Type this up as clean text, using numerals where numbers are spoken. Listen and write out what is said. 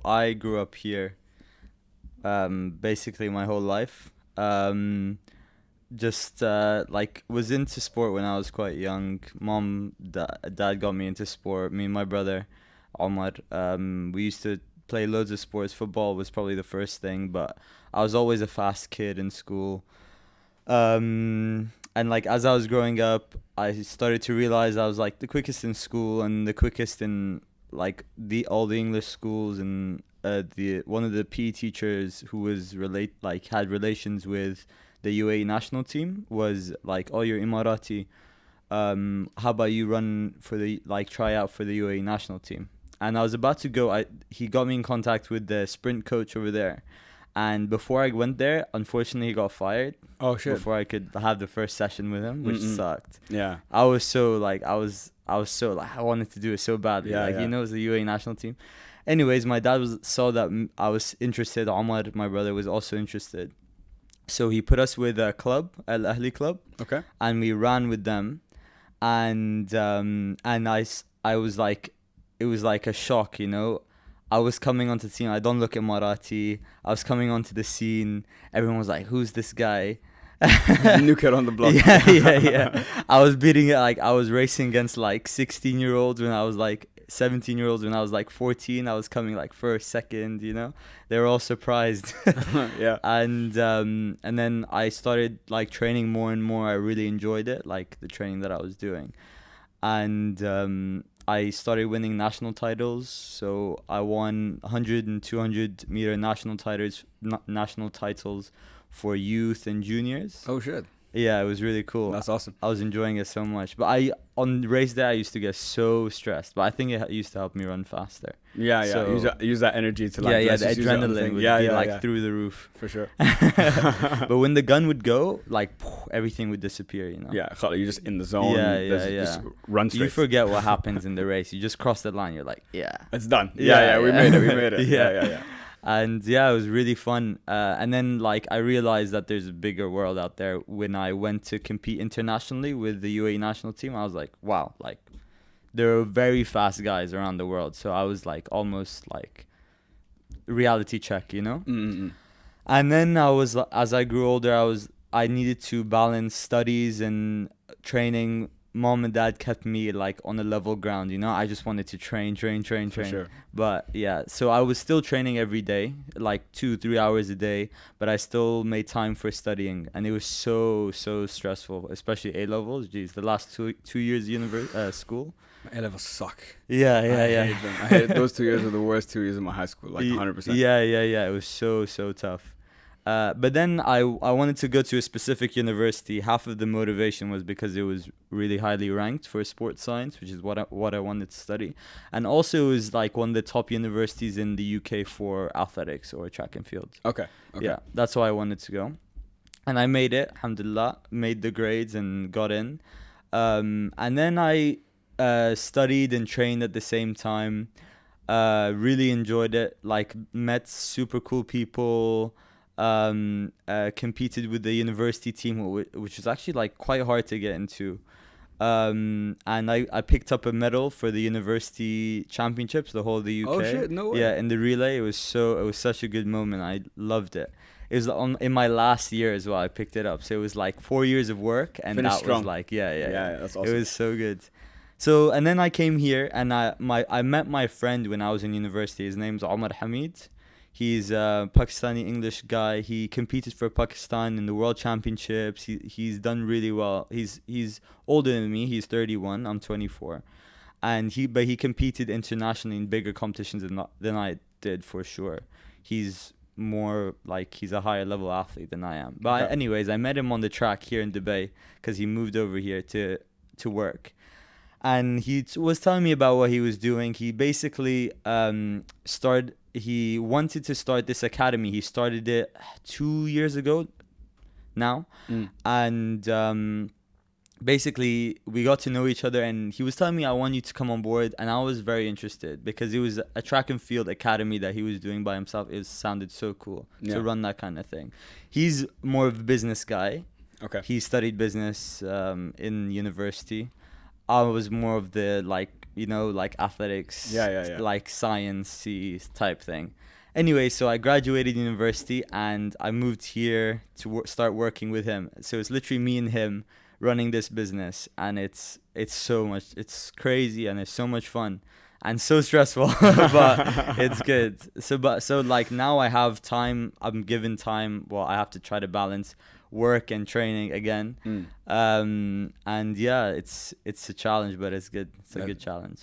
I grew up here, basically my whole life. Just like was into sport when I was quite young. Dad got me into sport. Me and my brother, Omar. We used to play loads of sports. Football was probably the first thing, but I was always a fast kid in school. And like as I was growing up, I started to realize I was like the quickest in school and the quickest in like the all the English schools, and the one of the PE teachers who was had relations with the UAE national team was like, oh, you're Emirati, how about you run for the like try out for the UAE national team? And I was about to go. He got me in contact with the sprint coach over there, and before I went there, unfortunately, he got fired. Oh shit! Before I could have the first session with him, which sucked. Yeah. I was so like I wanted to do it so badly. Yeah, He knows the UAE national team. Anyways, my dad saw that I was interested. Omar, my brother, was also interested. So he put us with a club, Al Ahli club. Okay. And we ran with them, and I was like, it was like a shock, you know. I was coming onto the scene. I don't look at Marathi. I was coming onto the scene. Everyone was like, "Who's this guy?" New kid on the block. Yeah. I was beating it, like I was racing against like 16-year-olds when I was like 17-year-olds when I was like 14. I was coming like first, second, you know. They were all surprised. Yeah. And then I started like training more and more. I really enjoyed it, like the training that I was doing. And I started winning national titles. So I won 100 and 200 meter national titles for youth and juniors. Oh shit. Yeah, it was really cool. That's awesome. I was enjoying it so much. But on race day, I used to get so stressed. But I think it used to help me run faster. Yeah. So, use that energy to like. Yeah, the adrenaline would be like through the roof. For sure. But when the gun would go, like everything would disappear, you know? Yeah, you're just in the zone. Yeah. Just run straight. You forget what happens in the race. You just cross the line. You're like, yeah. It's done. Yeah, we made it. Yeah. And yeah, it was really fun. And then like I realized that there's a bigger world out there. When I went to compete internationally with the UAE national team, I was like, wow, like there are very fast guys around the world. So I was like almost like reality check, you know? Mm-hmm. And then as I grew older, I needed to balance studies and training. Mom and dad kept me like on a level ground, you know. I just wanted to train. For sure. But yeah, so I was still training every day, like 2-3 hours a day, but I still made time for studying, and it was so stressful, especially A levels. Jeez, the last two years school. My A levels suck. Yeah. I hate those 2 years are the worst 2 years of my high school, like 100%. Yeah. It was so tough. But then I wanted to go to a specific university. Half of the motivation was because it was really highly ranked for sports science, which is what I wanted to study. And also it was like one of the top universities in the UK for athletics or track and field. Okay. Yeah, that's why I wanted to go. And I made it, alhamdulillah, made the grades and got in. And then I studied and trained at the same time. Really enjoyed it, like met super cool people. Competed with the university team, which was actually like quite hard to get into. And I picked up a medal for the university championships, the whole of the UK. Oh shit, no way. Yeah, in the relay, it was such a good moment. I loved it. It was in my last year as well. I picked it up, so it was like 4 years of work, and Finished that strong. was like yeah. That's awesome. It was so good. So and then I came here, and I met my friend when I was in university. His name's Omar Hamid. He's a Pakistani English guy. He competed for Pakistan in the World Championships. He's done really well. He's older than me. He's 31. I'm 24, and he competed internationally in bigger competitions than I did for sure. He's more like he's a higher level athlete than I am. But anyways, I met him on the track here in Dubai because he moved over here to work. And he was telling me about what he was doing. He basically he wanted to start this academy. He started it 2 years ago now. And basically we got to know each other, and he was telling me, I want you to come on board. And I was very interested because it was a track and field academy that he was doing by himself. It sounded so cool to run that kind of thing. He's more of a business guy. Okay. He studied business in university. I was more of the like you know, like athletics, Yeah. like science type thing. Anyway, so I graduated university and I moved here to start working with him. So it's literally me and him running this business, and it's so much, it's crazy, and it's so much fun and so stressful, but it's good. So like now I have time. I'm given time. Well, I have to try to balance work and training again. Mm. And yeah, it's a challenge, but it's good. It's a That- good challenge.